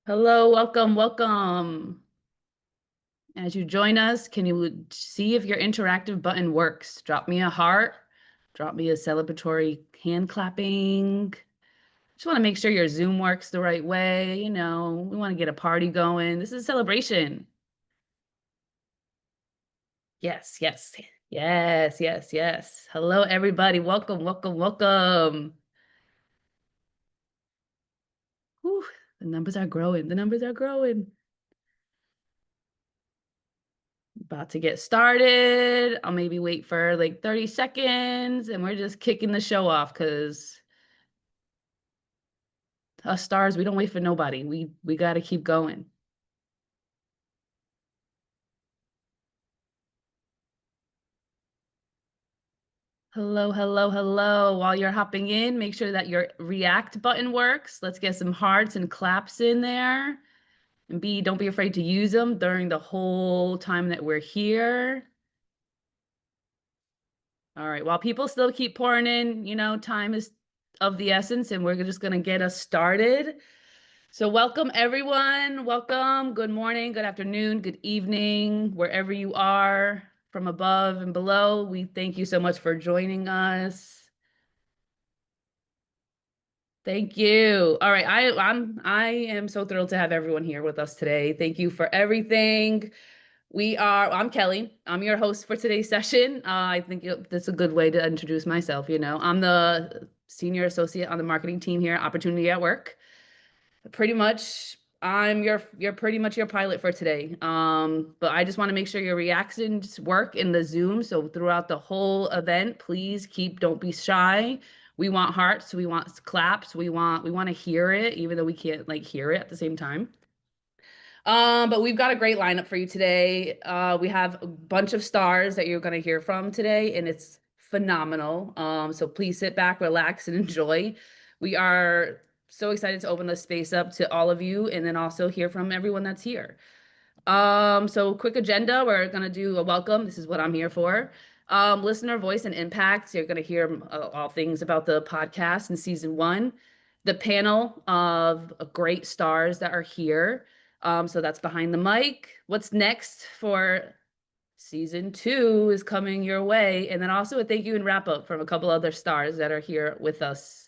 Hello, welcome, welcome. As you join us, can you see if your interactive button works? Drop me a heart, drop me a celebratory hand clapping. Just want to make sure your Zoom works the right way. We want to get a party going. This is a celebration. Yes, yes, yes, yes, yes. Hello, everybody. Welcome, welcome, welcome. Whew, the numbers are growing. The numbers are growing. About to get started. I'll maybe wait for like 30 seconds and we're just kicking the show off because us stars, we don't wait for nobody. We got to keep going. Hello, hello, hello. While you're hopping in, make sure that your react button works. Let's get some hearts and claps in there. And B, don't be afraid to use them during the whole time that we're here. All right, while people still keep pouring in, time is of the essence, and we're just going to get us started. So welcome, everyone. Welcome. Good morning, good afternoon, good evening, wherever you are from above and below. We thank you so much for joining us. Thank you. All right, I am so thrilled to have everyone here with us today. Thank you for everything. I'm Kelly. I'm your host for today's session. I think that's a good way to introduce myself. I'm the senior associate on the marketing team here at Opportunity at Work. Pretty much, you're pretty much your pilot for today. But I just want to make sure your reactions work in the Zoom. So throughout the whole event, please don't be shy. We want hearts, we want claps, we want to hear it, even though we can't hear it at the same time. But we've got a great lineup for you today. We have a bunch of stars that you're going to hear from today, and it's phenomenal. So please sit back, relax, and enjoy. We are so excited to open the space up to all of you and then also hear from everyone that's here. So quick agenda, we're going to do a welcome. This is what I'm here for. Listener voice and impact. You're going to hear all things about the podcast in season 1. The panel of great stars that are here. So that's behind the mic. What's next for season 2 is coming your way. And then also a thank you and wrap up from a couple other stars that are here with us.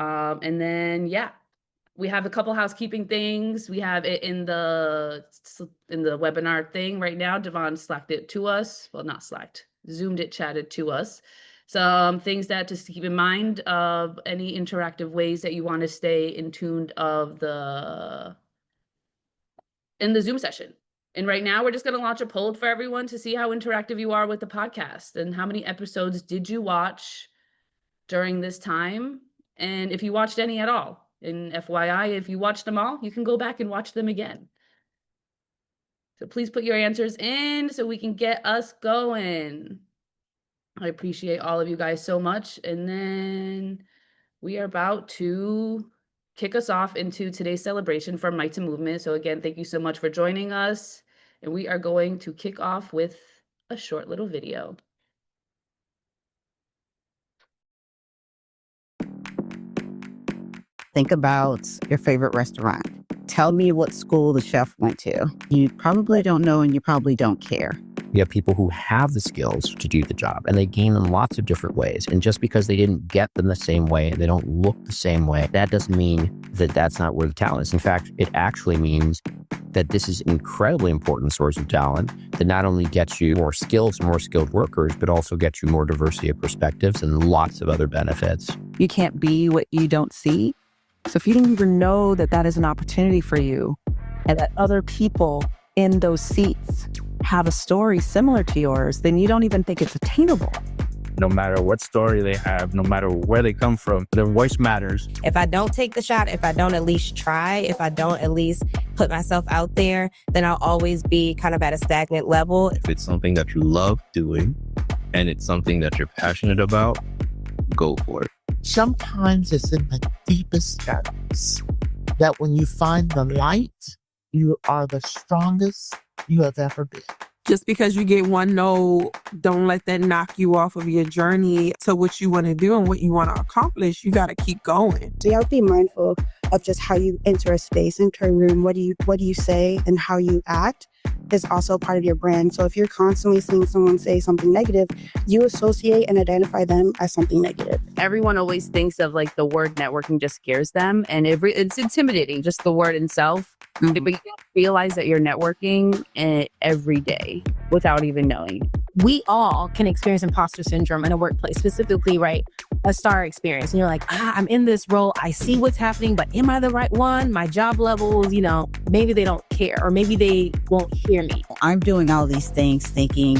And then, we have a couple housekeeping things. We have it in the webinar thing right now. Devon slacked it to us. Well, not slacked, Zoomed it, chatted to us. Some things that just to keep in mind of any interactive ways that you want to stay in tune in the Zoom session. And right now we're just going to launch a poll for everyone to see how interactive you are with the podcast and how many episodes did you watch during this time. And if you watched any at all, and FYI, if you watched them all, you can go back and watch them again. So please put your answers in so we can get us going. I appreciate all of you guys so much. And then we are about to kick us off into today's celebration from Might to Movement. So again, thank you so much for joining us. And we are going to kick off with a short little video. Think about your favorite restaurant. Tell me what school the chef went to. You probably don't know and you probably don't care. We have people who have the skills to do the job and they gain them lots of different ways. And just because they didn't get them the same way, they don't look the same way, that doesn't mean that that's not where the talent is. In fact, it actually means that this is an incredibly important source of talent that not only gets you more skills, more skilled workers, but also gets you more diversity of perspectives and lots of other benefits. You can't be what you don't see. So if you didn't even know that that is an opportunity for you and that other people in those seats have a story similar to yours, then you don't even think it's attainable. No matter what story they have, no matter where they come from, their voice matters. If I don't take the shot, if I don't at least try, if I don't at least put myself out there, then I'll always be kind of at a stagnant level. If it's something that you love doing and it's something that you're passionate about, go for it. Sometimes it's in the deepest shadows that when you find the light, you are the strongest you have ever been. Just because you get one no, don't let that knock you off of your journey to what you want to do and what you want to accomplish. You got to keep going. So you have to be mindful of just how you enter a space, enter a room, what do you say and how you act is also part of your brand. So if you're constantly seeing someone say something negative, you associate and identify them as something negative. Everyone always thinks of like the word networking just scares them, and it's intimidating, just the word itself. Mhm. But you realize that you're networking every day without even knowing. We all can experience imposter syndrome in a workplace, specifically, right? A star experience. And you're like, I'm in this role. I see what's happening, but am I the right one? My job levels, maybe they don't care, or maybe they won't hear me. I'm doing all these things thinking,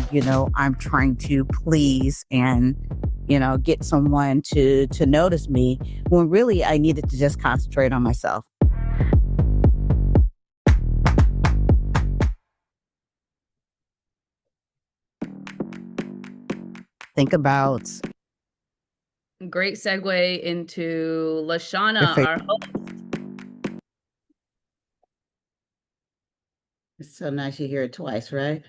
I'm trying to please and, get someone to notice me, when really I needed to just concentrate on myself. Think about Great segue into your LaShana, favorite. our host. It's so nice you hear it twice, right?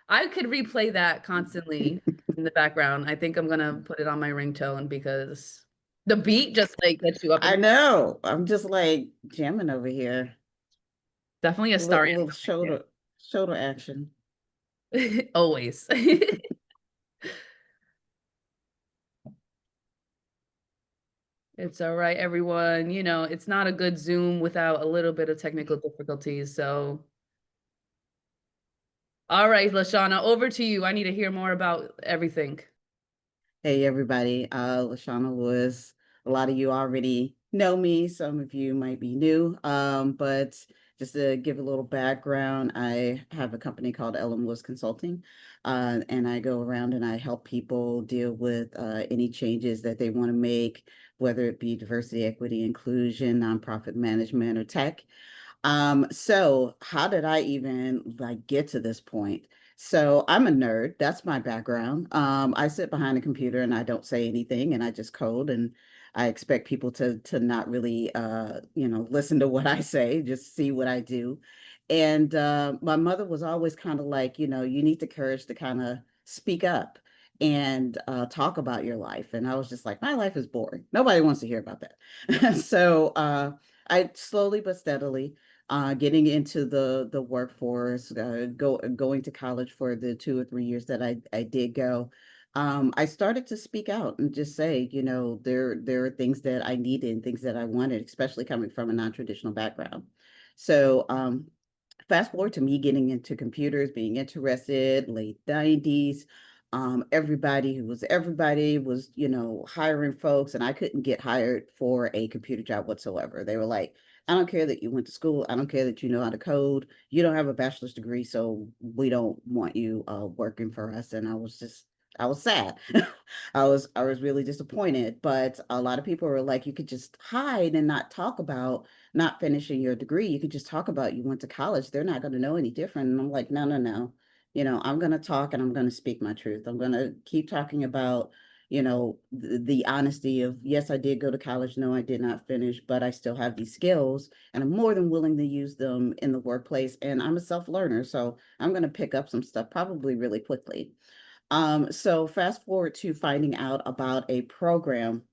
I could replay that constantly in the background. I think I'm gonna put it on my ringtone because the beat just like gets you up. I know. I'm just like jamming over here. Definitely a star Little shoulder action. anthem. Always. It's all right, everyone. It's not a good Zoom without a little bit of technical difficulties. So, all right, LaShana, over to you. I need to hear more about everything. Hey everybody, LaShana was, a lot of you already know me, some of you might be new, but just to give a little background, I have a company called Ellen Woods Consulting, and I go around and I help people deal with any changes that they want to make, whether it be diversity, equity, inclusion, nonprofit management, or tech. So how did I even get to this point? So I'm a nerd. That's my background. I sit behind a computer and I don't say anything and I just code, and I expect people to not really listen to what I say, just see what I do. And my mother was always kind of like, you need the courage to kind of speak up and talk about your life. And I was just like, my life is boring. Nobody wants to hear about that. So I slowly but steadily getting into the workforce, going to college for the 2 or 3 years that I did go. I started to speak out and just say, there are things that I needed and things that I wanted, especially coming from a non-traditional background. So fast forward to me getting into computers, being interested, late 90s. Everybody was, hiring folks, and I couldn't get hired for a computer job whatsoever. They were like, I don't care that you went to school. I don't care that you know how to code. You don't have a bachelor's degree, so we don't want you working for us. And I was sad. I was really disappointed. But a lot of people were like, you could just hide and not talk about not finishing your degree. You could just talk about you went to college. They're not going to know any different. And I'm like, no, no, no. I'm going to talk and I'm going to speak my truth. I'm going to keep talking about, the honesty of, yes, I did go to college. No, I did not finish, but I still have these skills and I'm more than willing to use them in the workplace. And I'm a self-learner. So I'm going to pick up some stuff probably really quickly. So fast forward to finding out about a program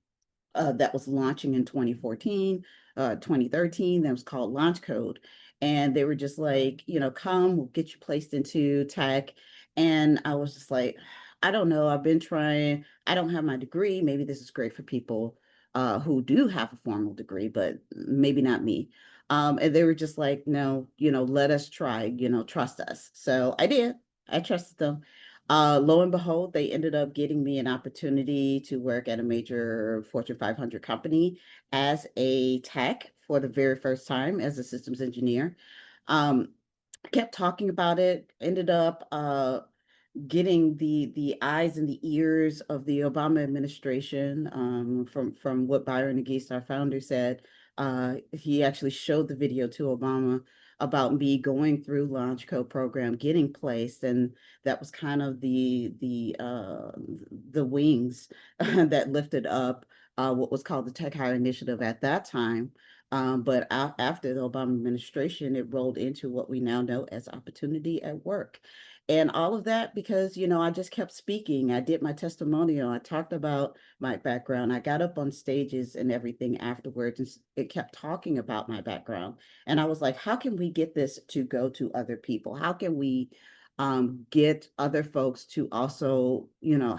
that was launching in 2014, 2013, that was called Launch Code. And they were just like, come, we'll get you placed into tech. And I was just like, I don't know, I've been trying, I don't have my degree. Maybe this is great for people who do have a formal degree, but maybe not me. And they were just like, no, let us try, trust us. So I did. I trusted them. Lo and behold, they ended up getting me an opportunity to work at a major Fortune 500 company as a tech for the very first time as a systems engineer. Um, kept talking about it, ended up getting the eyes and the ears of the Obama administration. From what Byron Nagist, our founder, said. He actually showed the video to Obama about me going through Launch Code program, getting placed, and that was kind of the wings that lifted up what was called the Tech Hire Initiative at that time. But after the Obama administration, it rolled into what we now know as Opportunity at Work. And all of that because, I just kept speaking. I did my testimonial. I talked about my background. I got up on stages and everything afterwards, and it kept talking about my background. And I was like, how can we get this to go to other people? How can we get other folks to also,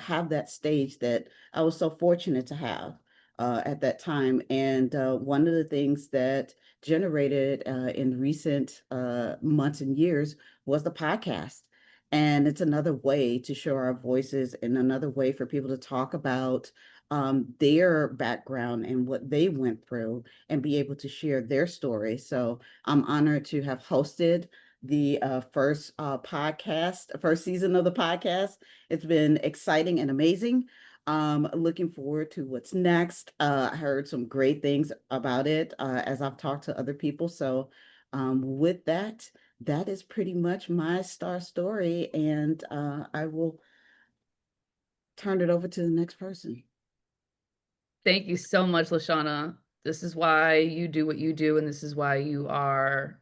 have that stage that I was so fortunate to have at that time. And one of the things that generated in recent months and years was the podcast. And it's another way to show our voices and another way for people to talk about their background and what they went through and be able to share their story. So I'm honored to have hosted the first season of the podcast. It's been exciting and amazing. Looking forward to what's next. I heard some great things about it as I've talked to other people. So with that, that is pretty much my star story. And I will turn it over to the next person. Thank you so much, LaShana. This is why you do what you do, and this is why you are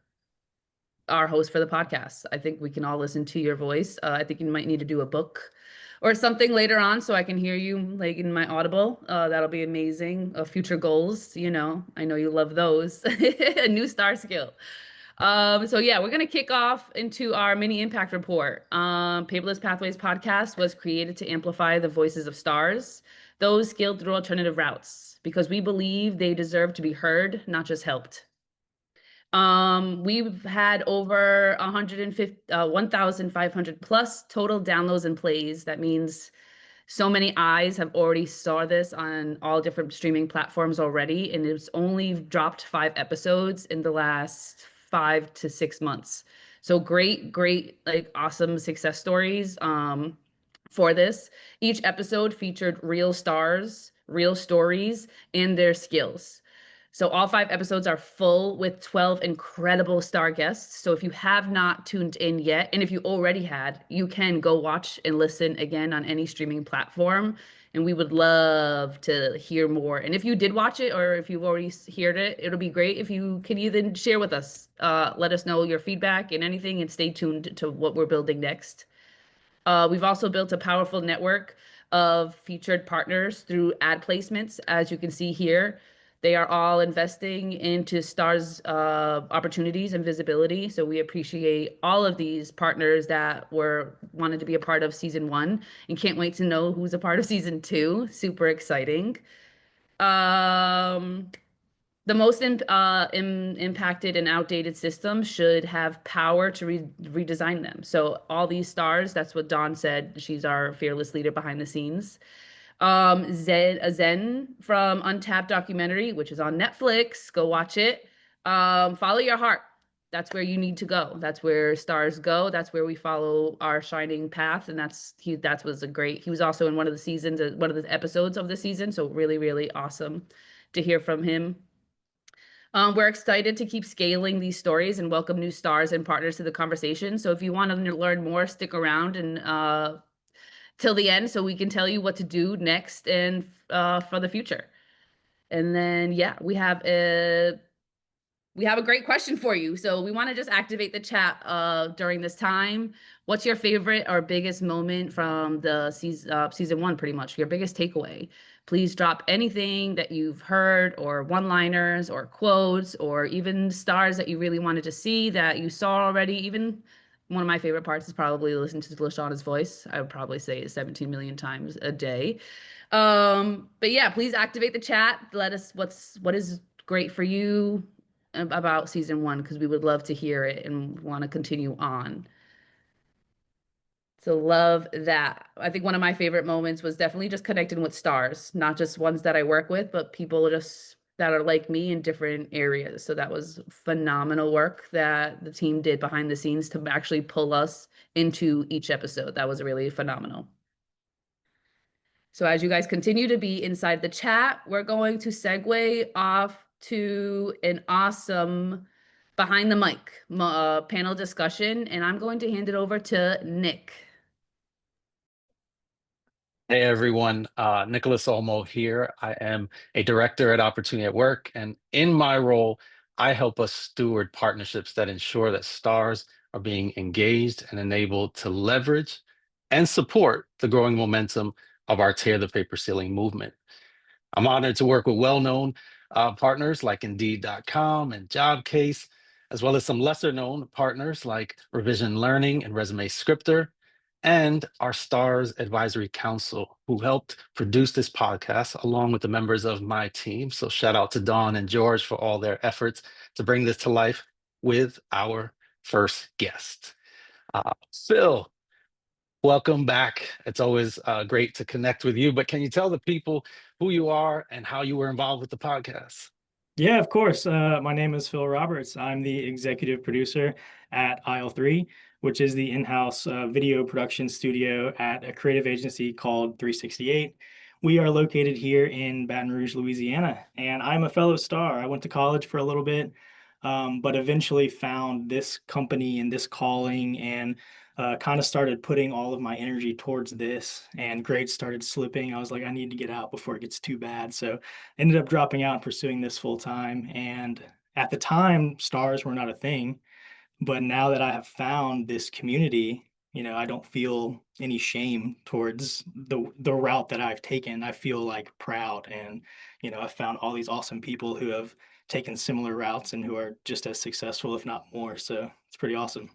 our host for the podcast. I think we can all listen to your voice. I think you might need to do a book or something later on so I can hear you like in my Audible. That'll be amazing. Future goals, I know you love those. A new star skill. So yeah, we're gonna kick off into our mini impact report. Paperless Pathways Podcast was created to amplify the voices of stars, those skilled through alternative routes, because we believe they deserve to be heard, not just helped. We've had over 1,500 plus total downloads and plays. That means so many eyes have already saw this on all different streaming platforms already, and it's only dropped 5 episodes in the last 5 to 6 months. So great, like awesome success stories for this. Each episode featured real stars, real stories, and their skills. So all 5 episodes are full with 12 incredible star guests. So if you have not tuned in yet, and if you already had, you can go watch and listen again on any streaming platform. And we would love to hear more. And if you did watch it, or if you've already heard it, it'll be great if you can even share with us. Let us know your feedback and anything, and stay tuned to what we're building next. We've also built a powerful network of featured partners through ad placements, as you can see here. They are all investing into stars opportunities and visibility. So we appreciate all of these partners that wanted to be a part of season 1 and can't wait to know who's a part of season 2. Super exciting. The most impacted and outdated systems should have power to redesign them. So all these stars, that's what Dawn said. She's our fearless leader behind the scenes. Zen from Untapped documentary, which is on Netflix. Go watch it. Follow your heart. That's where you need to go. That's where stars go. That's where we follow our shining path. And that was a great. He was also in one of the episodes of the season. So really, really awesome to hear from him. We're excited to keep scaling these stories and welcome new stars and partners to the conversation. So if you want to learn more, stick around and till the end so we can tell you what to do next and for the future. And then, yeah, we have a great question for you. So we want to just activate the chat during this time. What's your favorite or biggest moment from the season 1, pretty much, your biggest takeaway? Please drop anything that you've heard, or one-liners or quotes, or even stars that you really wanted to see that you saw already. Even one of my favorite parts is probably listen to LaShana's voice. I would probably say it 17 million times a day. But yeah, please activate the chat. Let us what is great for you about season 1, because we would love to hear it and want to continue on. So love that. I think one of my favorite moments was definitely just connecting with stars, not just ones that I work with, but people just that are like me in different areas. So that was phenomenal work that the team did behind the scenes to actually pull us into each episode. That was really phenomenal. So as you guys continue to be inside the chat, we're going to segue off to an awesome behind the mic panel discussion, and I'm going to hand it over to Nick. Hey everyone, Nicholas Olmo here. I am a director at Opportunity at Work, and in my role, I help us steward partnerships that ensure that stars are being engaged and enabled to leverage and support the growing momentum of our Tear the Paper Ceiling movement. I'm honored to work with well-known partners like Indeed.com and Jobcase, as well as some lesser-known partners like Revision Learning and Resume Scripter, and our STARS Advisory Council, who helped produce this podcast along with the members of my team. So shout out to Dawn and George for all their efforts to bring this to life with our first guest. Phil, welcome back. It's always great to connect with you, but can you tell the people who you are and how you were involved with the podcast? Yeah, of course. My name is Phil Roberts. I'm the executive producer at Aisle3, which is the in-house video production studio at a creative agency called 368. We are located here in Baton Rouge, Louisiana, and I'm a fellow star. I went to college for a little bit, but eventually found this company and this calling, and kind of started putting all of my energy towards this, and grades started slipping. I was like, I need to get out before it gets too bad. So ended up dropping out and pursuing this full time. And at the time, stars were not a thing. But now that I have found this community, I don't feel any shame towards the route that I've taken. I feel like proud, and I've found all these awesome people who have taken similar routes and who are just as successful, if not more. So it's pretty awesome.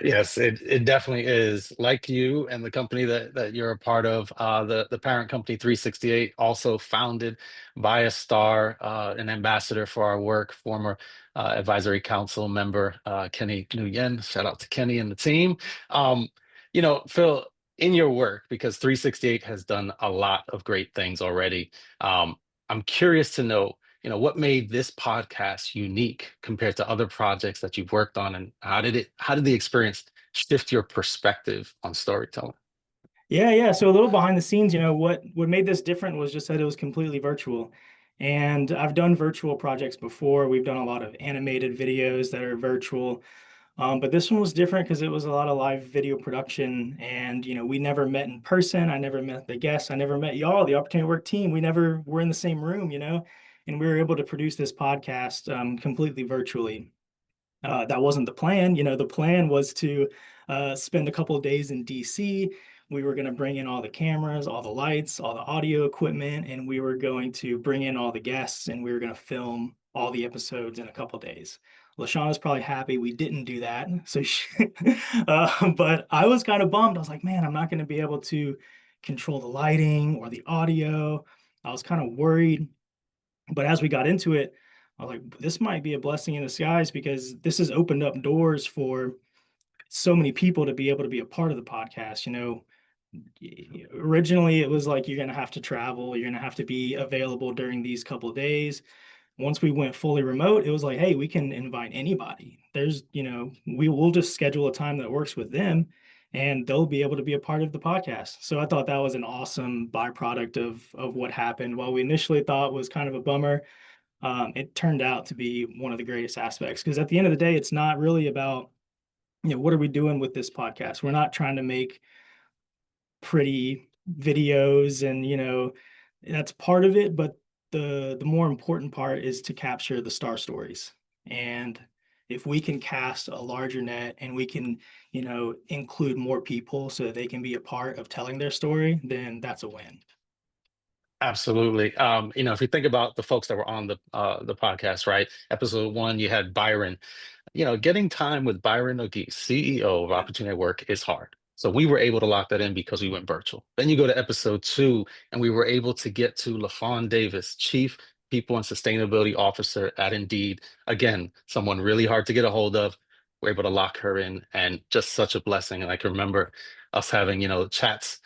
Yes, it definitely is. Like you and the company that you're a part of, the parent company 368, also founded by a star, an ambassador for our work, former advisory council member, Kenny Nguyen. Shout out to Kenny and the team. Phil, in your work, because 368 has done a lot of great things already, I'm curious to know, what made this podcast unique compared to other projects that you've worked on, and how did the experience shift your perspective on storytelling? Yeah. So a little behind the scenes, what made this different was just that it was completely virtual. And I've done virtual projects before. We've done a lot of animated videos that are virtual. But this one was different because it was a lot of live video production, and we never met in person. I never met the guests. I never met y'all, the Opportunity Work team. We never were in the same room, and we were able to produce this podcast completely virtually. That wasn't the plan. The plan was to spend a couple of days in DC. We were going to bring in all the cameras, all the lights, all the audio equipment, and we were going to bring in all the guests, and we were going to film all the episodes in a couple of days. LaShana's probably happy we didn't do that. So, but I was kind of bummed. I was like, man, I'm not going to be able to control the lighting or the audio. I was kind of worried. But as we got into it, I was like, this might be a blessing in disguise, because this has opened up doors for so many people to be able to be a part of the podcast. Originally it was like, you're going to have to travel, you're going to have to be available during these couple of days. Once we went fully remote, it was like, hey, we can invite anybody. We will just schedule a time that works with them, and they'll be able to be a part of the podcast. So I thought that was an awesome byproduct of what happened. While we initially thought was kind of a bummer, it turned out to be one of the greatest aspects, because at the end of the day, it's not really about, what are we doing with this podcast? We're not trying to make pretty videos, and that's part of it, but the more important part is to capture the star stories. And if we can cast a larger net, and we can include more people so they can be a part of telling their story, then that's a win. Absolutely. If you think about the folks that were on the podcast, right? Episode 1, you had Byron. Getting time with Byron O'Gee, CEO of Opportunity Work, is hard. So we were able to lock that in because we went virtual. Then you go to episode 2, and we were able to get to LaFawn Davis, Chief People and Sustainability Officer at Indeed. Again, someone really hard to get a hold of. We're able to lock her in, and just such a blessing. And I can remember us having, chats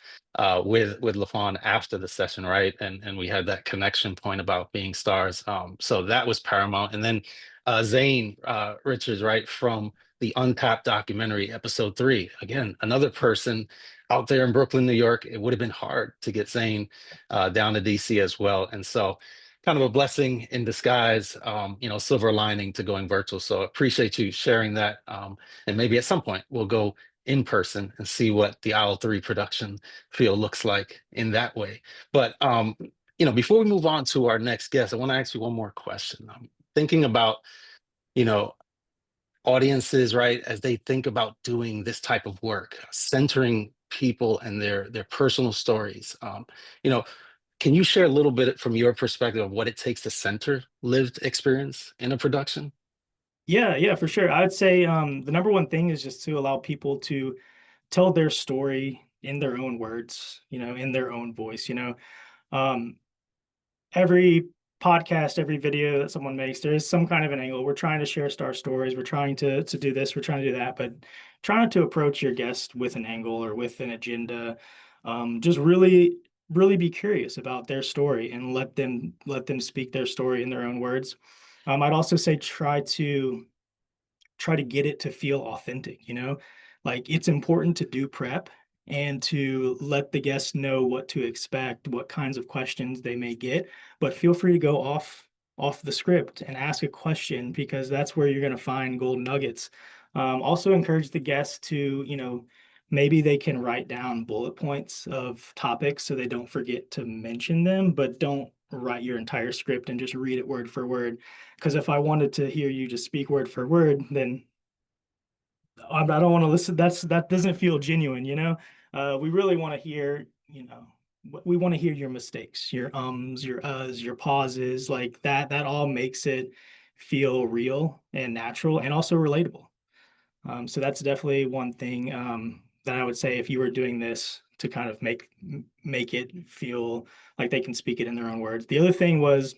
with LaFawn after the session, right? And we had that connection point about being stars. So that was paramount. And then Zane Richards, right, from the Untapped documentary, episode 3. Again, another person out there in Brooklyn, New York. It would have been hard to get Zane down to DC as well. And so kind of a blessing in disguise, silver lining to going virtual. So appreciate you sharing that. And maybe at some point we'll go in person and see what the Aisle3 production feel looks like in that way. But, before we move on to our next guest, I want to ask you one more question. I'm thinking about, audiences, right, as they think about doing this type of work, centering people and their personal stories, you know, can you share a little bit from your perspective of what it takes to center lived experience in a production? Yeah, for sure. I'd say the number one thing is just to allow people to tell their story in their own words, in their own voice. Um, every podcast, every video that someone makes, there is some kind of an angle. We're trying to share star stories. We're trying to do this. We're trying to do that. But try not to approach your guest with an angle or with an agenda. Just really, really be curious about their story and let them speak their story in their own words. I'd also say try to get it to feel authentic, like it's important to do prep and to let the guests know what to expect, what kinds of questions they may get, but feel free to go off the script and ask a question because that's where you're going to find gold nuggets. Also encourage the guests to, maybe they can write down bullet points of topics so they don't forget to mention them, but don't write your entire script and just read it word for word. Because if I wanted to hear you just speak word for word, then I don't want to listen. That doesn't feel genuine. We really want to hear, we want to hear your mistakes, your ums, your uhs, your pauses, like that. That all makes it feel real and natural and also relatable. So that's definitely one thing that I would say if you were doing this to kind of make it feel like they can speak it in their own words. The other thing was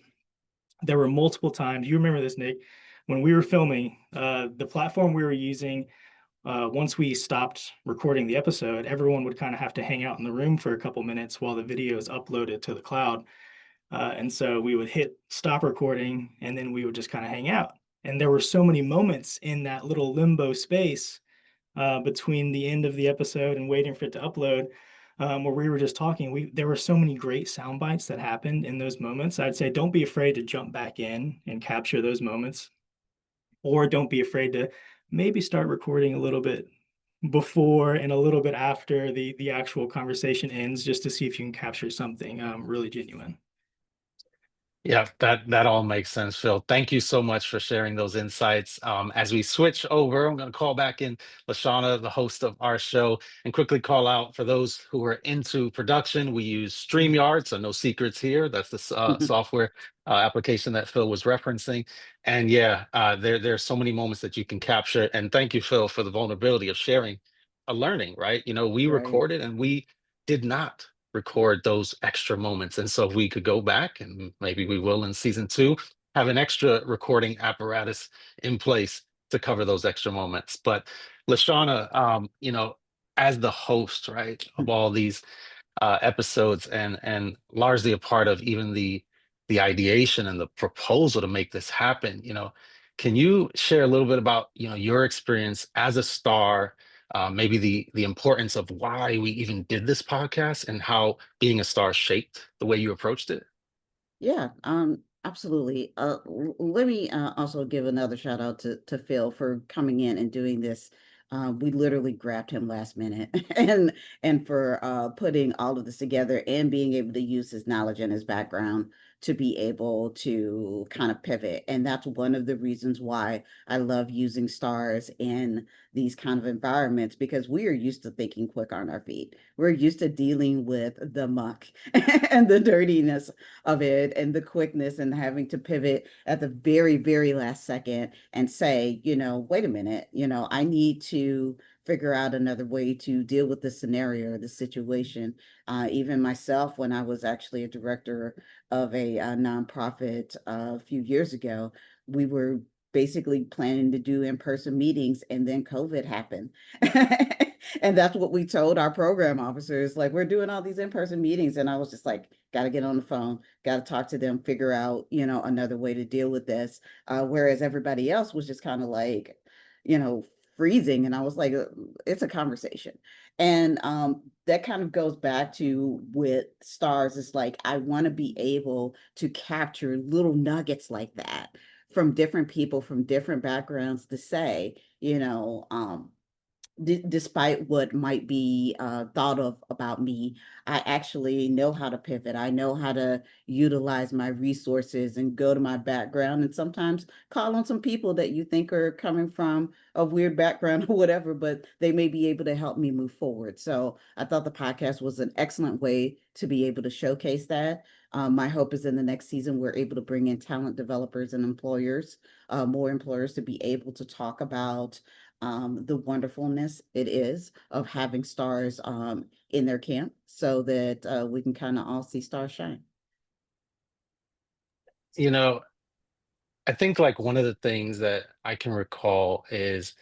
there were multiple times, you remember this, Nick, when we were filming, the platform we were using, once we stopped recording the episode, everyone would kind of have to hang out in the room for a couple minutes while the video is uploaded to the cloud. And so we would hit stop recording and then we would just kind of hang out. And there were so many moments in that little limbo space between the end of the episode and waiting for it to upload, where we were just talking. There were so many great sound bites that happened in those moments. I'd say don't be afraid to jump back in and capture those moments, or don't be afraid to maybe start recording a little bit before and a little bit after the actual conversation ends, just to see if you can capture something really genuine. Yeah, that all makes sense, Phil. Thank you so much for sharing those insights. As we switch over, I'm going to call back in LaShana, the host of our show, and quickly call out for those who are into production. We use StreamYard, so no secrets here. That's the software application that Phil was referencing. And yeah, there's so many moments that you can capture. And thank you, Phil, for the vulnerability of sharing a learning, right? We Right. recorded and we did not record those extra moments. And so if we could go back, and maybe we will in season 2, have an extra recording apparatus in place to cover those extra moments. But LaShana, as the host, right, of all these episodes and largely a part of even the ideation and the proposal to make this happen, can you share a little bit about your experience as a star, maybe the importance of why we even did this podcast and how being a star shaped the way you approached it? Yeah, absolutely. Let me also give another shout out to Phil for coming in and doing this. We literally grabbed him last minute, and for putting all of this together and being able to use his knowledge and his background to be able to kind of pivot. And that's one of the reasons why I love using stars in these kind of environments, because we are used to thinking quick on our feet. We're used to dealing with the muck and the dirtiness of it and the quickness and having to pivot at the very, very last second and say, wait a minute, I need to figure out another way to deal with the scenario or the situation. Even myself, when I was actually a director of a nonprofit a few years ago, we were basically planning to do in-person meetings, and then COVID happened. And that's what we told our program officers, like, we're doing all these in-person meetings. And I was just like, got to get on the phone, got to talk to them, figure out, another way to deal with this. Whereas everybody else was just kind of like, freezing. And I was like, it's a conversation. And that kind of goes back to with stars. It's like, I want to be able to capture little nuggets like that from different people, from different backgrounds, to say, despite what might be thought of about me, I actually know how to pivot. I know how to utilize my resources and go to my background, and sometimes call on some people that you think are coming from a weird background or whatever, but they may be able to help me move forward. So I thought the podcast was an excellent way to be able to showcase that. My hope is in the next season, we're able to bring in talent developers and employers, more employers, to be able to talk about the wonderfulness it is of having stars in their camp, so that we can kind of all see stars shine. You know, I think like one of the things that I can recall is,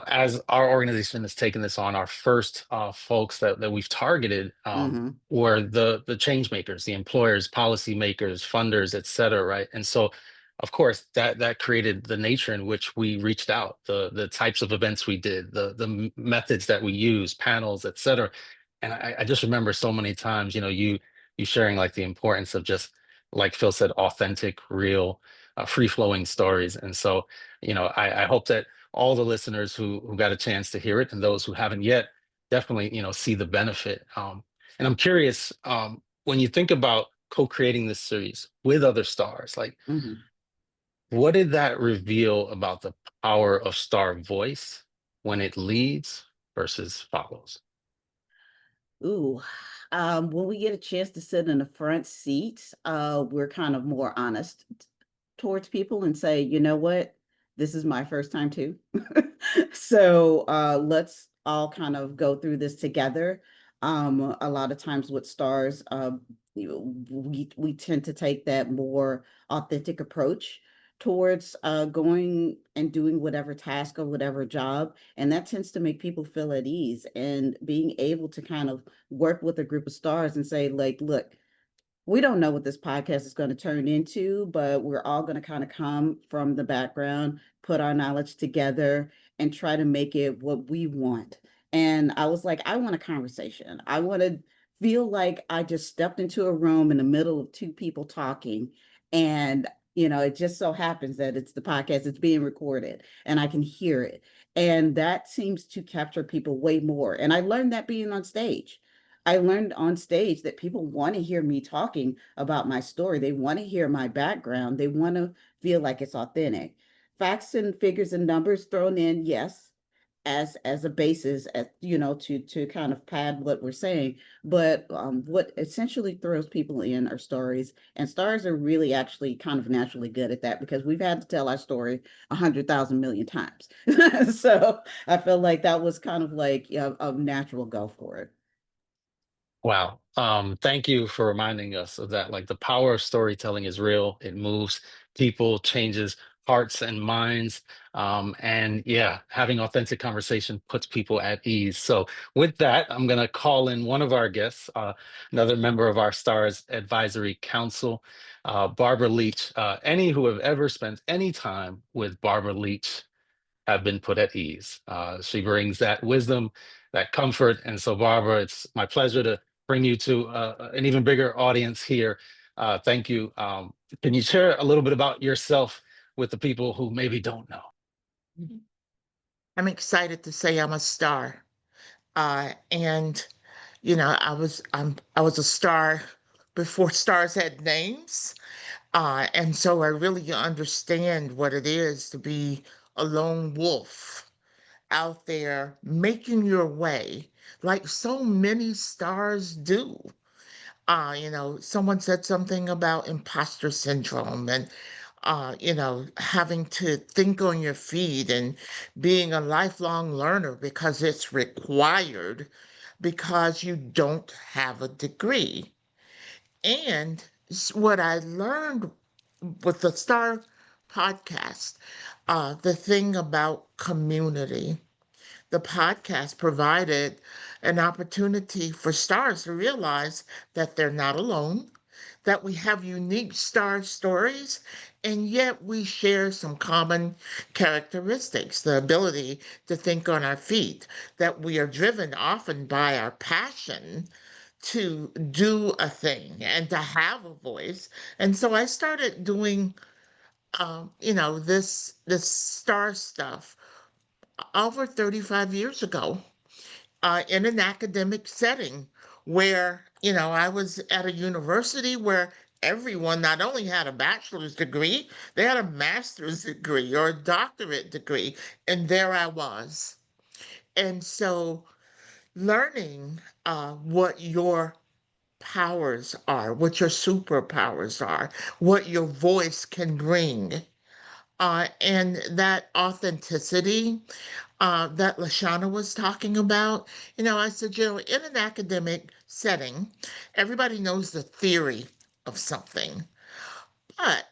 as our organization has taken this on, our first folks that we've targeted Mm-hmm. were the change makers, the employers, policy makers, funders, et cetera, right? And so, of course, that created the nature in which we reached out, the types of events we did, the methods that we used, panels, et cetera. And I just remember so many times, you sharing like the importance of just, like Phil said, authentic, real, free flowing stories. And so, I hope that all the listeners who got a chance to hear it, and those who haven't yet, definitely see the benefit. And I'm curious, when you think about co-creating this series with other stars, like Mm-hmm. what did that reveal about the power of star voice when it leads versus follows? Ooh, when we get a chance to sit in the front seat, we're kind of more honest towards people and say, you know what, this is my first time too. So let's all kind of go through this together. A lot of times with stars, we tend to take that more authentic approach towards going and doing whatever task or whatever job, and that tends to make people feel at ease, and being able to kind of work with a group of stars and say, like, look, we don't know what this podcast is going to turn into, but we're all going to kind of come from the background, put our knowledge together, and try to make it what we want. And I was like, I want a conversation. I want to feel like I just stepped into a room in the middle of two people talking. And, it just so happens that it's the podcast, it's being recorded, and I can hear it. And that seems to capture people way more. And I learned that being on stage. I learned on stage that people want to hear me talking about my story. They want to hear my background. They want to feel like it's authentic. Facts and figures and numbers thrown in, yes, as a basis, to kind of pad what we're saying. But what essentially throws people in are stories, and stars are really actually kind of naturally good at that, because we've had to tell our story 100,000 million times. So I feel like that was kind of like a natural go for it. Wow. Thank you for reminding us of that. Like the power of storytelling is real. It moves people, changes hearts and minds. And yeah, having authentic conversation puts people at ease. So with that, I'm going to call in one of our guests, another member of our STARS Advisory Council, Barbara Leach. Any who have ever spent any time with Barbara Leach have been put at ease. She brings that wisdom, that comfort. And so, Barbara, it's my pleasure to bring you to an even bigger audience here. Thank you. Can you share a little bit about yourself with the people who maybe don't know? I'm excited to say I'm a star. And I was a star before stars had names. And so I really understand what it is to be a lone wolf out there making your way like so many stars do. Someone said something about imposter syndrome and, having to think on your feet and being a lifelong learner because it's required because you don't have a degree. And what I learned with the Star podcast, the thing about community, the podcast provided an opportunity for stars to realize that they're not alone, that we have unique star stories, and yet we share some common characteristics, the ability to think on our feet, that we are driven often by our passion to do a thing and to have a voice. And so I started doing, this star stuff over 35 years ago in an academic setting where, I was at a university where everyone not only had a bachelor's degree, they had a master's degree or a doctorate degree. And there I was. And so learning what your powers are, what your superpowers are, what your voice can bring, and that authenticity that LaShana was talking about. I said, in an academic setting, everybody knows the theory of something. But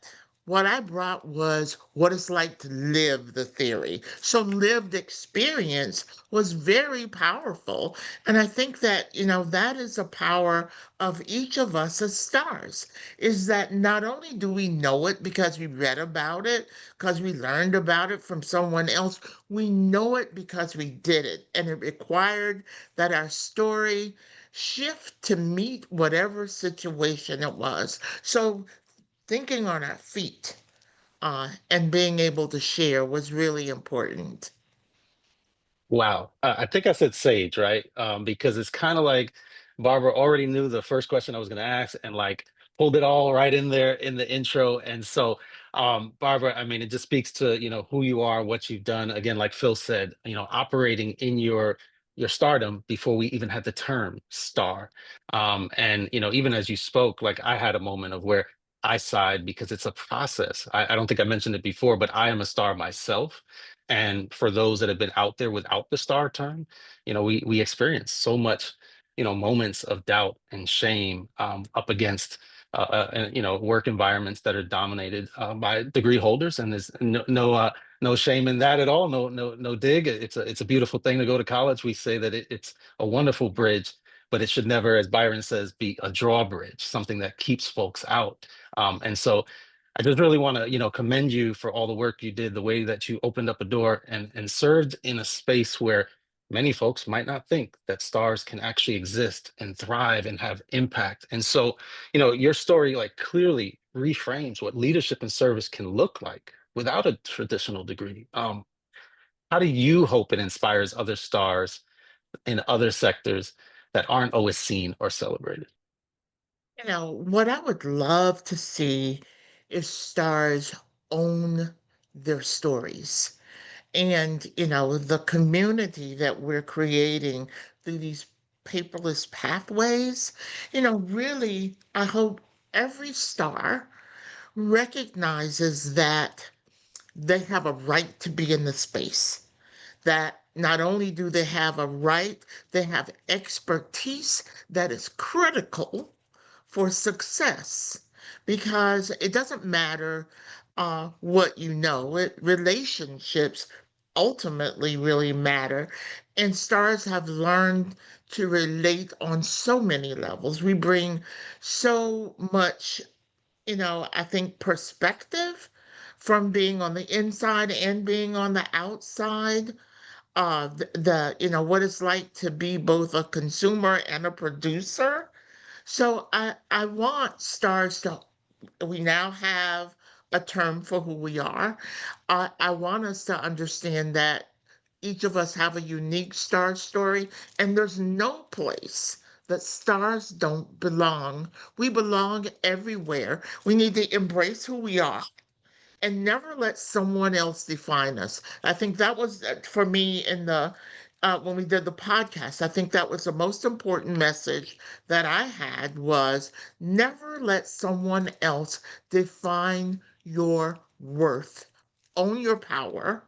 what I brought was what it's like to live the theory. So lived experience was very powerful. And I think that, that is a power of each of us as stars, is that not only do we know it because we read about it, because we learned about it from someone else, we know it because we did it. And it required that our story shift to meet whatever situation it was. So thinking on our feet and being able to share was really important. Wow. I think I said sage, right? Because it's kind of like Barbara already knew the first question I was going to ask and like pulled it all right in there in the intro. And so, Barbara, I mean, it just speaks to, who you are, what you've done. Again, like Phil said, operating in your stardom before we even had the term star. And, even as you spoke, like I had a moment of where I sighed because it's a process. I don't think I mentioned it before, but I am a star myself. And for those that have been out there without the star term, we experience so much, moments of doubt and shame up against, work environments that are dominated by degree holders, and there's no shame in that at all. No dig. It's a beautiful thing to go to college. We say that it's a wonderful bridge, but it should never, as Byron says, be a drawbridge, something that keeps folks out. And so I just really want to, commend you for all the work you did, the way that you opened up a door and served in a space where many folks might not think that stars can actually exist and thrive and have impact. And so, your story like clearly reframes what leadership and service can look like without a traditional degree. How do you hope it inspires other stars in other sectors that aren't always seen or celebrated? What I would love to see is stars own their stories. And, the community that we're creating through these paperless pathways, really, I hope every star recognizes that they have a right to be in the space. That not only do they have a right, they have expertise that is critical for success, because it doesn't matter what you know, relationships ultimately really matter. And stars have learned to relate on so many levels. We bring so much, I think, perspective from being on the inside and being on the outside. What it's like to be both a consumer and a producer. So I want stars to, we now have a term for who we are. I want us to understand that each of us have a unique star story, and there's no place that stars don't belong. We belong everywhere. We need to embrace who we are and never let someone else define us. I think that was for me in the when we did the podcast. I think that was the most important message that I had was never let someone else define your worth. Own your power,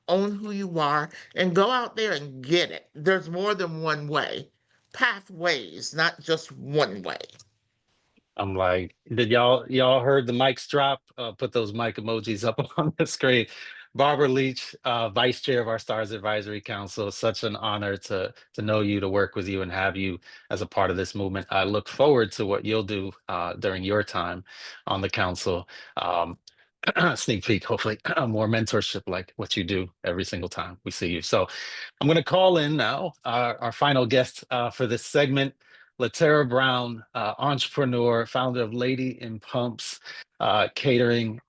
own who you are, and go out there and get it. There's more than one way. Pathways, not just one way. I'm like, did y'all heard the mics drop? Put those mic emojis up on the screen. Barbara Leach, Vice Chair of our Stars Advisory Council. Such an honor to know you, to work with you, and have you as a part of this movement. I look forward to what you'll do during your time on the council. Sneak peek, hopefully, more mentorship like what you do every single time we see you. So I'm going to call in now our final guest for this segment. Lateria Brown, entrepreneur, founder of Lady in Pumps Catering.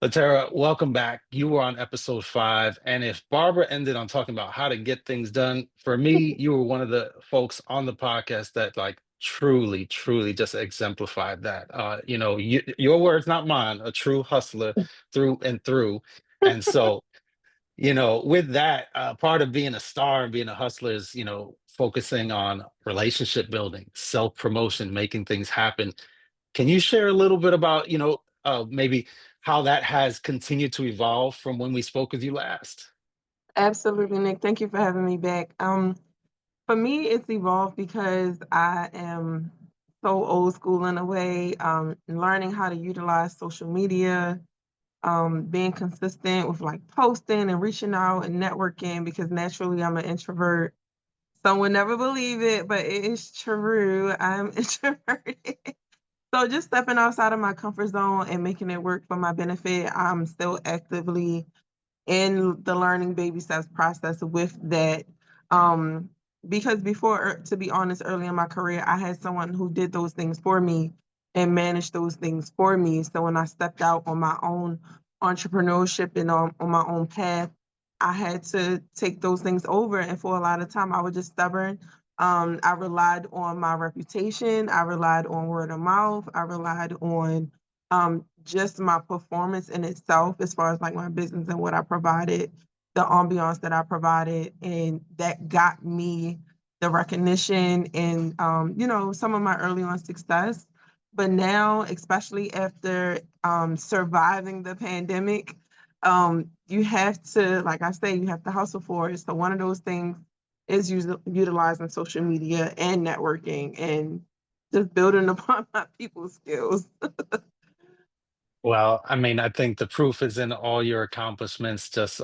Lateria, welcome back. You were on episode 5. And if Barbara ended on talking about how to get things done, for me, you were one of the folks on the podcast that like truly, truly just exemplified that. Your words, not mine, a true hustler through and through. And so, with that, part of being a star and being a hustler is, focusing on relationship building, self promotion, making things happen. Can you share a little bit about, maybe how that has continued to evolve from when we spoke with you last? Absolutely, Nick. Thank you for having me back. For me, it's evolved because I am so old school in a way, learning how to utilize social media, being consistent with like posting and reaching out and networking because naturally I'm an introvert. Some would never believe it, but it is true. I'm introverted. So just stepping outside of my comfort zone and making it work for my benefit, I'm still actively in the learning baby steps process with that. Um, because before, to be honest, early in my career, I had someone who did those things for me and managed those things for me. So when I stepped out on my own entrepreneurship and on my own path, I had to take those things over. And for a lot of time, I was just stubborn. I relied on my reputation. I relied on word of mouth. I relied on just my performance in itself, as far as like my business and what I provided, the ambiance that I provided, and that got me the recognition and some of my early on success. But now, especially after surviving the pandemic, you have to, like I say, you have to hustle for it. So one of those things is utilizing social media and networking and just building upon my people skills. Well, I mean, I think the proof is in all your accomplishments. Just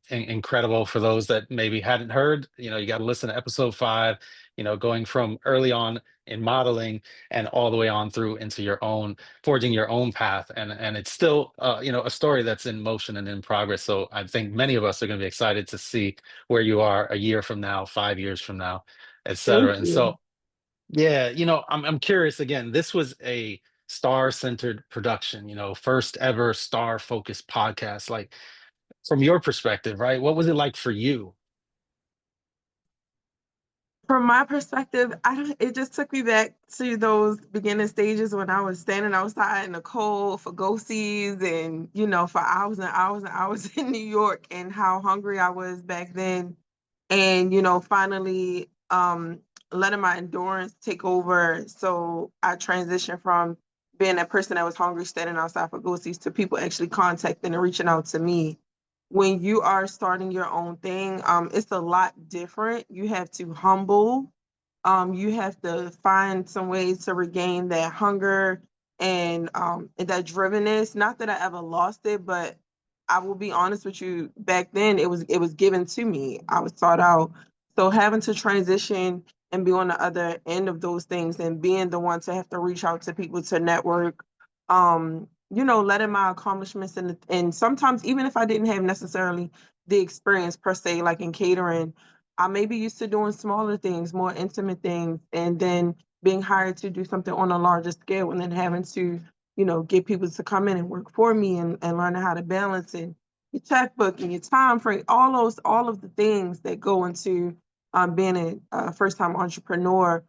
incredible for those that maybe hadn't heard. You got to listen to episode 5. Going from early on in modeling and all the way on through into your own forging your own path, and it's still a story that's in motion and in progress. So I think many of us are going to be excited to see where you are a year from now, 5 years from now, et Thank cetera. And you. so yeah, I'm curious again. This was a star-centered production, first ever star-focused podcast. Like from your perspective, right? What was it like for you? From my perspective, it just took me back to those beginning stages when I was standing outside in the cold for go-sees and, for hours and hours and hours in New York and how hungry I was back then. And, finally letting my endurance take over. So I transitioned from being that person that was hungry, standing outside for go-sees to people actually contacting and reaching out to me. When you are starting your own thing, it's a lot different. You have to humble. You have to find some ways to regain that hunger and that drivenness. Not that I ever lost it, but I will be honest with you. Back then, it was given to me. I was sought out. So having to transition and be on the other end of those things and being the one to have to reach out to people to network, letting my accomplishments and sometimes even if I didn't have necessarily the experience per se, like in catering, I may be used to doing smaller things, more intimate things, and then being hired to do something on a larger scale and then having to, get people to come in and work for me and learning how to balance it, your checkbook and your time frame, all of the things that go into being a first-time entrepreneur.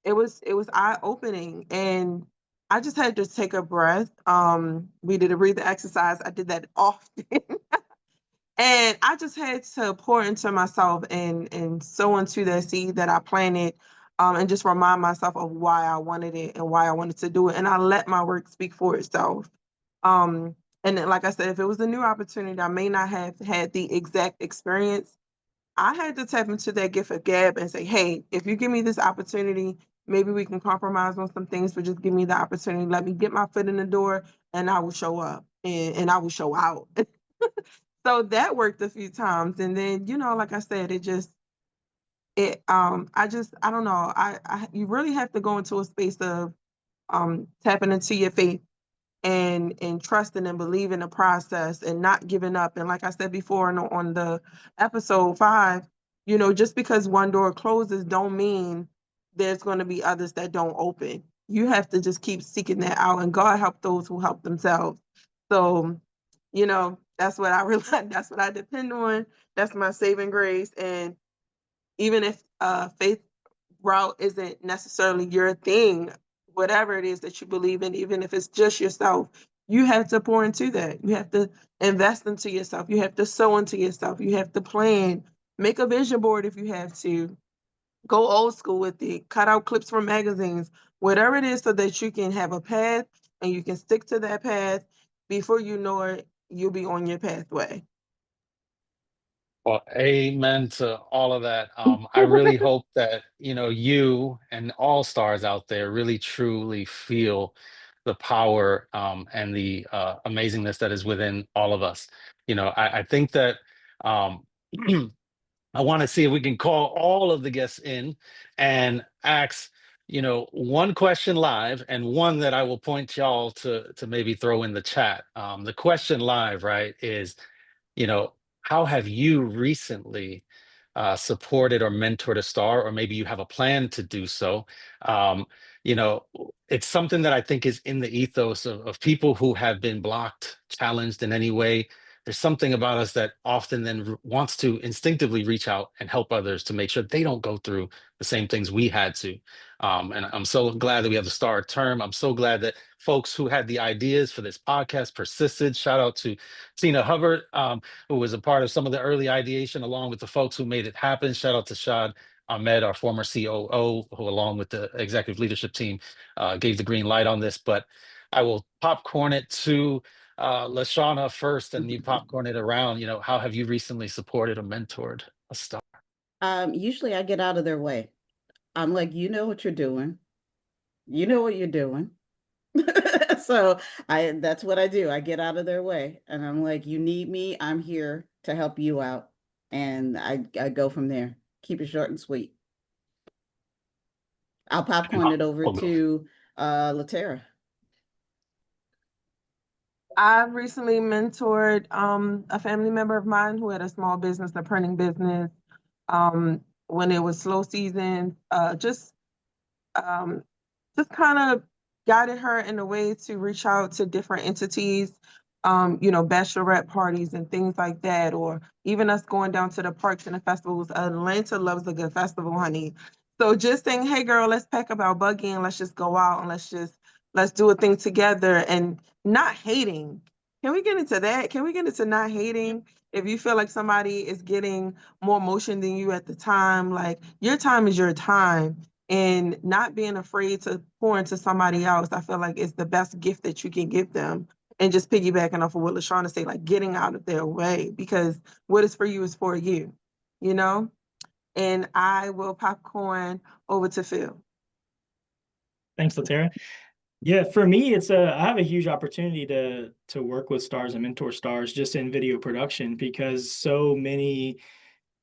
It was eye-opening and I just had to take a breath. We did a breathing exercise. I did that often. And I just had to pour into myself and sow into that seed that I planted, and just remind myself of why I wanted it and why I wanted to do it. And I let my work speak for itself. And then, like I said, if it was a new opportunity, I may not have had the exact experience. I had to tap into that gift of gab and say, hey, if you give me this opportunity, maybe we can compromise on some things, but just give me the opportunity. Let me get my foot in the door and I will show up and I will show out. So that worked a few times. And then, like I said, I don't know. You really have to go into a space of tapping into your faith and trusting and believing the process and not giving up. And like I said before on the episode 5, just because one door closes don't mean there's going to be others that don't open. You have to just keep seeking that out and God help those who help themselves. So, that's what I rely, that's what I depend on. That's my saving grace. And even if faith route isn't necessarily your thing, whatever it is that you believe in, even if it's just yourself, you have to pour into that. You have to invest into yourself. You have to sow into yourself. You have to plan. Make a vision board if you have to. Go old school with it. Cut out clips from magazines, whatever it is, so that you can have a path and you can stick to that path. Before you know it, you'll be on your pathway. Well, amen to all of that. I really hope that, you and all stars out there really truly feel the power and the amazingness that is within all of us. I think that um, I want to see if we can call all of the guests in and ask, one question live and one that I will point y'all to maybe throw in the chat. The question live, right, is, you know, how have you recently supported or mentored a star, or maybe you have a plan to do so? Um, you know, it's something that I think is in the ethos of people who have been blocked, challenged in any way. There's something about us that often then wants to instinctively reach out and help others to make sure they don't go through the same things we had to. And I'm so glad that we have the star term. I'm so glad that folks who had the ideas for this podcast persisted. Shout out to Tina Hubbard, who was a part of some of the early ideation, along with the folks who made it happen. Shout out to Shad Ahmed, our former COO, who, along with the executive leadership team, gave the green light on this. But I will popcorn it to LaShana first, and you popcorn it around. How have you recently supported or mentored a star? Usually I get out of their way. I'm like, you know what you're doing. You know what you're doing. So that's what I do. I get out of their way and I'm like, you need me, I'm here to help you out. And I go from there. Keep it short and sweet. I'll popcorn it over to Lateria. I've recently mentored a family member of mine who had a small business, a printing business. When it was slow season, just kind of guided her in a way to reach out to different entities, bachelorette parties and things like that, or even us going down to the parks and the festivals. Atlanta loves a good festival, honey. So just saying, hey girl, let's pack up our buggy and let's just go out and let's do a thing together, and not hating. Can we get into that? Can we get into not hating? If you feel like somebody is getting more motion than you at the time, like your time is your time, and not being afraid to pour into somebody else, I feel like it's the best gift that you can give them. And just piggybacking off of what LaShana said, like getting out of their way, because what is for you is for you, you know? And I will popcorn over to Phil. Thanks, Lateria. Yeah, for me, I have a huge opportunity to work with stars and mentor stars just in video production, because so many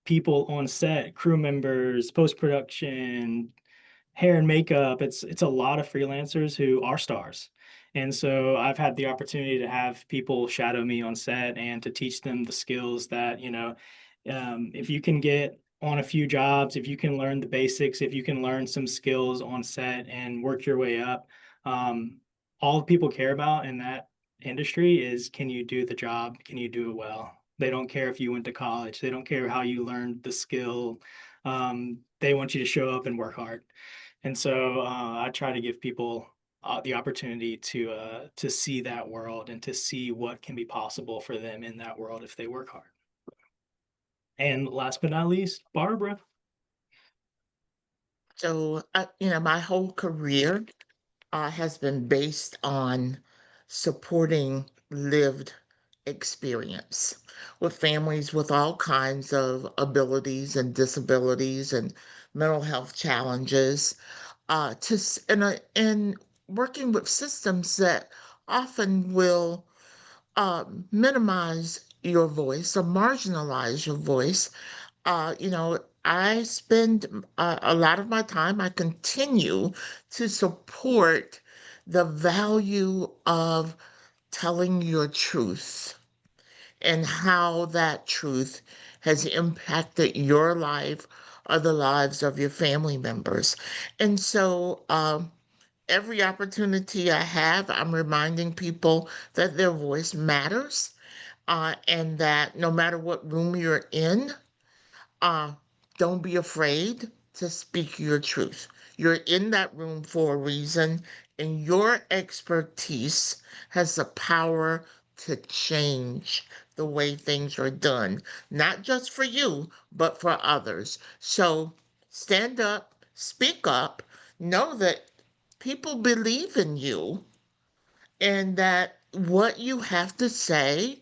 people on set, crew members, post-production, hair and makeup, it's a lot of freelancers who are stars. And so I've had the opportunity to have people shadow me on set and to teach them the skills that, if you can get on a few jobs, if you can learn the basics, if you can learn some skills on set and work your way up, all people care about in that industry is, can you do the job? Can you do it well? They don't care if you went to college. They don't care how you learned the skill. They want you to show up and work hard. And so I try to give people the opportunity to see that world and to see what can be possible for them in that world if they work hard. And last but not least, Barbara. So, my whole career has been based on supporting lived experience with families with all kinds of abilities and disabilities and mental health challenges, and working with systems that often will minimize your voice or marginalize your voice. I spend a lot of my time, I continue to support the value of telling your truth and how that truth has impacted your life or the lives of your family members. And so every opportunity I have, I'm reminding people that their voice matters, and that no matter what room you're in, uh, don't be afraid to speak your truth. You're in that room for a reason, and your expertise has the power to change the way things are done, not just for you, but for others. So stand up, speak up, know that people believe in you, and that what you have to say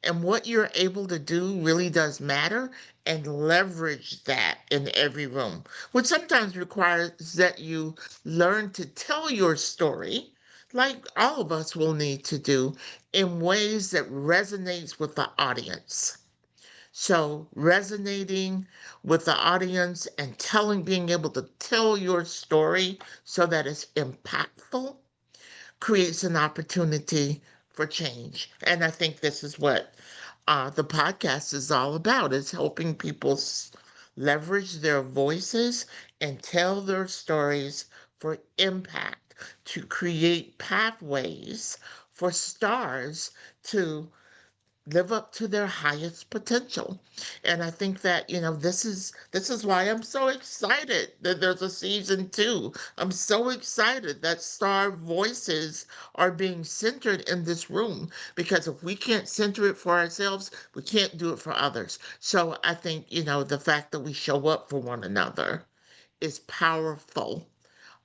and what you're able to do really does matter, and leverage that in every room, which sometimes requires that you learn to tell your story, like all of us will need to do, in ways that resonates with the audience. So resonating with the audience and being able to tell your story so that it's impactful creates an opportunity for change. And I think this is what the podcast is all about, is helping people leverage their voices and tell their stories for impact, to create pathways for stars to live up to their highest potential. And I think that, this is why I'm so excited that there's a season 2. I'm so excited that star voices are being centered in this room, because if we can't center it for ourselves, we can't do it for others. So I think, the fact that we show up for one another is powerful,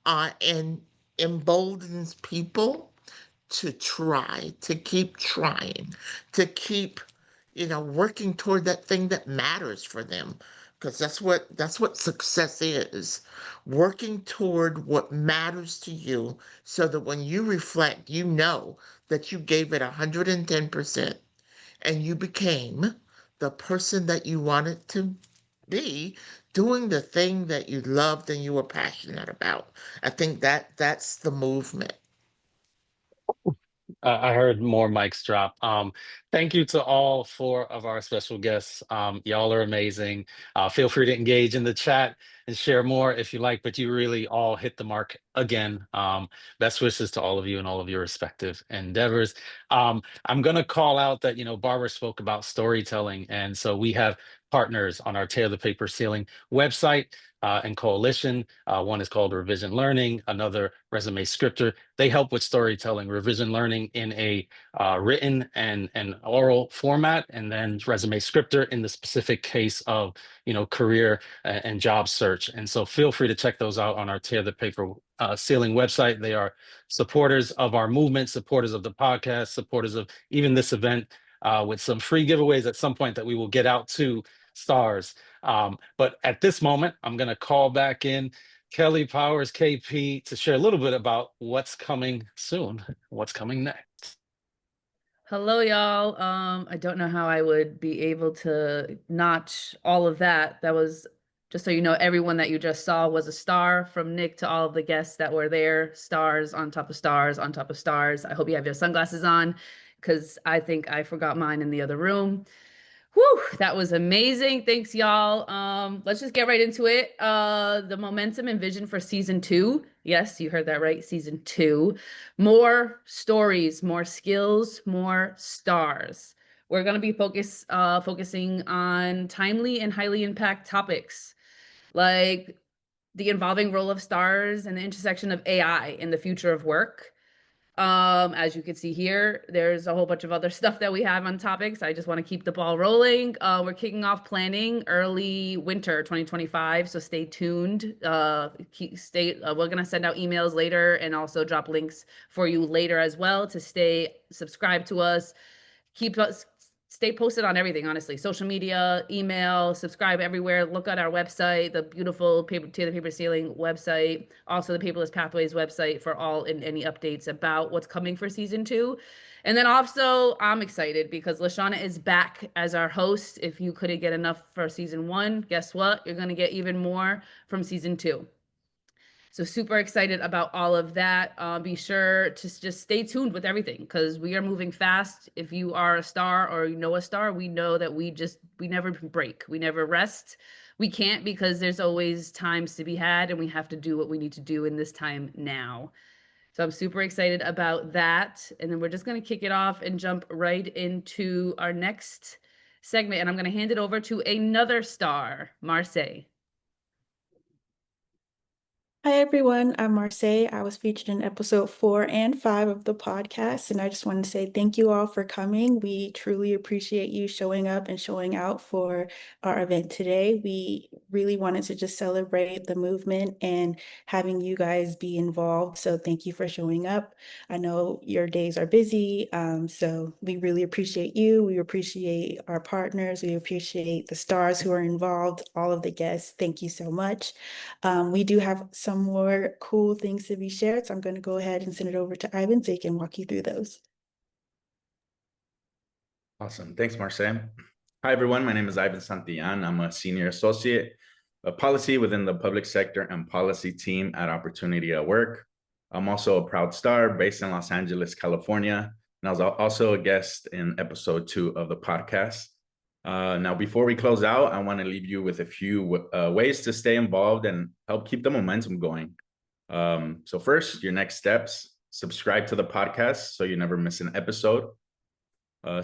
and emboldens people to try, to keep trying, to keep, working toward that thing that matters for them. Because that's what success is. Working toward what matters to you, so that when you reflect, you know that you gave it 110%, and you became the person that you wanted to be, doing the thing that you loved and you were passionate about. I think that's the movement. I heard more mics drop. Thank you to all 4 of our special guests. Y'all are amazing. Feel free to engage in the chat and share more if you like, but you really all hit the mark again. Best wishes to all of you and all of your respective endeavors. I'm going to call out that, Barbara spoke about storytelling. And so we have partners on our Tear the Paper Ceiling website and coalition. One is called Revision Learning, another Resume Scripter. They help with storytelling, revision learning in a written and oral format, and then Resume Scripter in the specific case of, career and job search. And so feel free to check those out on our Tear the Paper Ceiling website. They are supporters of our movement, supporters of the podcast, supporters of even this event, with some free giveaways at some point that we will get out to stars. But at this moment, I'm going to call back in Kelly Powers, KP, to share a little bit about what's coming soon, what's coming next. Hello, y'all. I don't know how I would be able to notch all of that. That was, just so you know, everyone that you just saw was a star, from Nick to all of the guests that were there. Stars on top of stars on top of stars. I hope you have your sunglasses on, because I think I forgot mine in the other room. Whew, that was amazing. Thanks, y'all. Let's just get right into it. The momentum and vision for season 2. Yes, you heard that right. Season 2. More stories, more skills, more stars. We're going to be focusing on timely and highly impact topics, like the evolving role of stars and the intersection of AI in the future of work. As you can see here, there's a whole bunch of other stuff that we have on topics. I just want to keep the ball rolling. We're kicking off planning early winter 2025, so stay tuned. We're going to send out emails later and also drop links for you later as well to stay subscribed to us. Stay posted on everything, honestly. Social media, email, subscribe everywhere. Look at our website, the beautiful Tear the Paper Ceiling website, also the Paperless Pathways website for all and any updates about what's coming for season 2. And then also, I'm excited because LaShana is back as our host. If you couldn't get enough for season 1, guess what? You're going to get even more from season 2. So super excited about all of that. Be sure to just stay tuned with everything, because we are moving fast. If you are a star or you know a star, we know that we never break. We never rest. We can't, because there's always times to be had, and we have to do what we need to do in this time now. So I'm super excited about that. And then we're just going to kick it off and jump right into our next segment. And I'm going to hand it over to another star, Marseille. Hi everyone, I'm Marseille. I was featured in episode 4 and 5 of the podcast, and I just want to say thank you all for coming. We truly appreciate you showing up and showing out for our event today. We really wanted to just celebrate the movement and having you guys be involved, so thank you for showing up. I know your days are busy, so we really appreciate you. We appreciate our partners. We appreciate the stars who are involved, all of the guests. Thank you so much. We do have some more cool things to be shared, so I'm going to go ahead and send it over to Ivan so he can walk you through those. Awesome. Thanks, Marseille. Hi, everyone. My name is Ivan Santillan. I'm a senior associate of policy within the public sector and policy team at Opportunity at Work. I'm also a proud star based in Los Angeles, California, and I was also a guest in episode 2 of the podcast. Now, before we close out, I want to leave you with a few ways to stay involved and help keep the momentum going. So first, your next steps: subscribe to the podcast so you never miss an episode.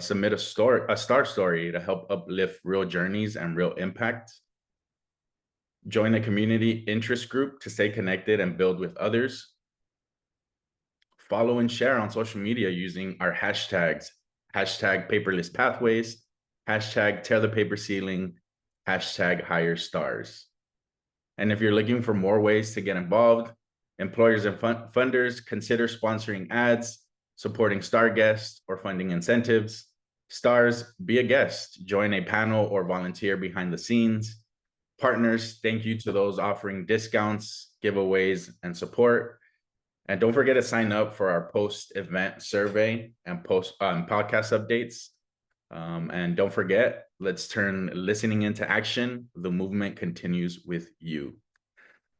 Submit a star story to help uplift real journeys and real impact. Join a community interest group to stay connected and build with others. Follow and share on social media using our hashtags, hashtag Paperless Pathways, hashtag Tear the Paper Ceiling, hashtag Hire Stars. And if you're looking for more ways to get involved, employers and funders, consider sponsoring ads, supporting star guests, or funding incentives. Stars, be a guest, join a panel, or volunteer behind the scenes. Partners, thank you to those offering discounts, giveaways, and support. And don't forget to sign up for our post-event survey and podcast updates. And don't forget, let's turn listening into action. The movement continues with you.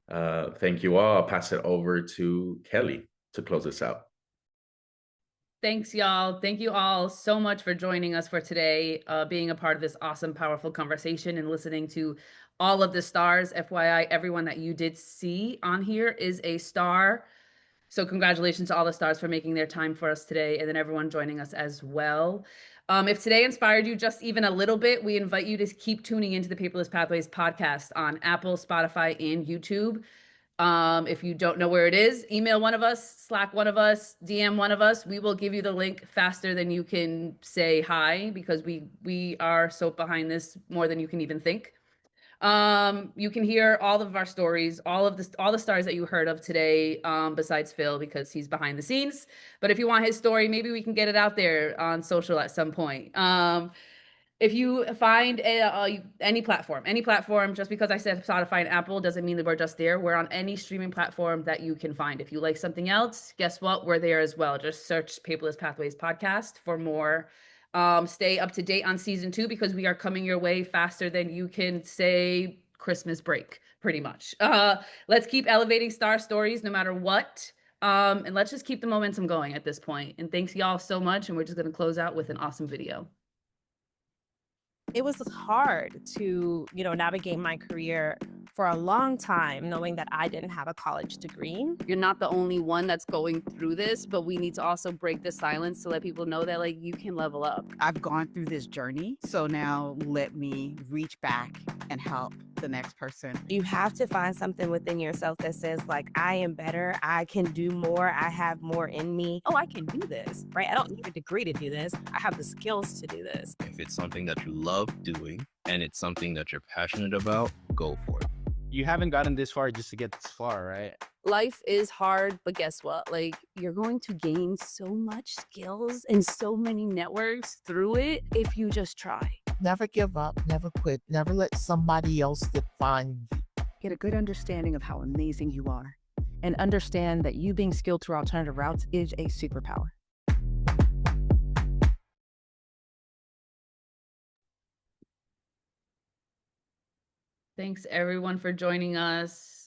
Thank you all. I'll pass it over to Kelly to close us out. Thanks, y'all. Thank you all so much for joining us for today, being a part of this awesome, powerful conversation and listening to all of the stars. FYI, everyone that you did see on here is a star. So congratulations to all the stars for making their time for us today, and then everyone joining us as well. If today inspired you just even a little bit, we invite you to keep tuning into the Paperless Pathways podcast on Apple, Spotify, and YouTube. If you don't know where it is, email one of us, Slack one of us, DM one of us. We will give you the link faster than you can say hi, because we are so behind this more than you can even think. You can hear all of our stories, all the stars that you heard of today, besides Phil, because he's behind the scenes. But if you want his story, maybe we can get it out there on social at some point. If you find any platform, just because I said Spotify and Apple doesn't mean that we're just there. We're on any streaming platform that you can find. If you like something else, guess what? We're there as well. Just search Paperless Pathways Podcast for more. Stay up to date on season 2, because we are coming your way faster than you can say Christmas break, pretty much. Let's keep elevating star stories no matter what. And let's just keep the momentum going at this point. And thanks y'all so much. And we're just going to close out with an awesome video. It was hard to, navigate my career for a long time, knowing that I didn't have a college degree. You're not the only one that's going through this, but we need to also break the silence to let people know that you can level up. I've gone through this journey, so now let me reach back and help the next person. You have to find something within yourself that says I am better, I can do more, I have more in me. Oh, I can do this, right? I don't need a degree to do this. I have the skills to do this. If it's something that you love doing and it's something that you're passionate about, go for it. You haven't gotten this far just to get this far, right? Life is hard, but guess what? You're going to gain so much skills and so many networks through it if you just try. Never give up, never quit, never let somebody else define you. Get a good understanding of how amazing you are, and understand that you being skilled through alternative routes is a superpower. Thanks everyone for joining us.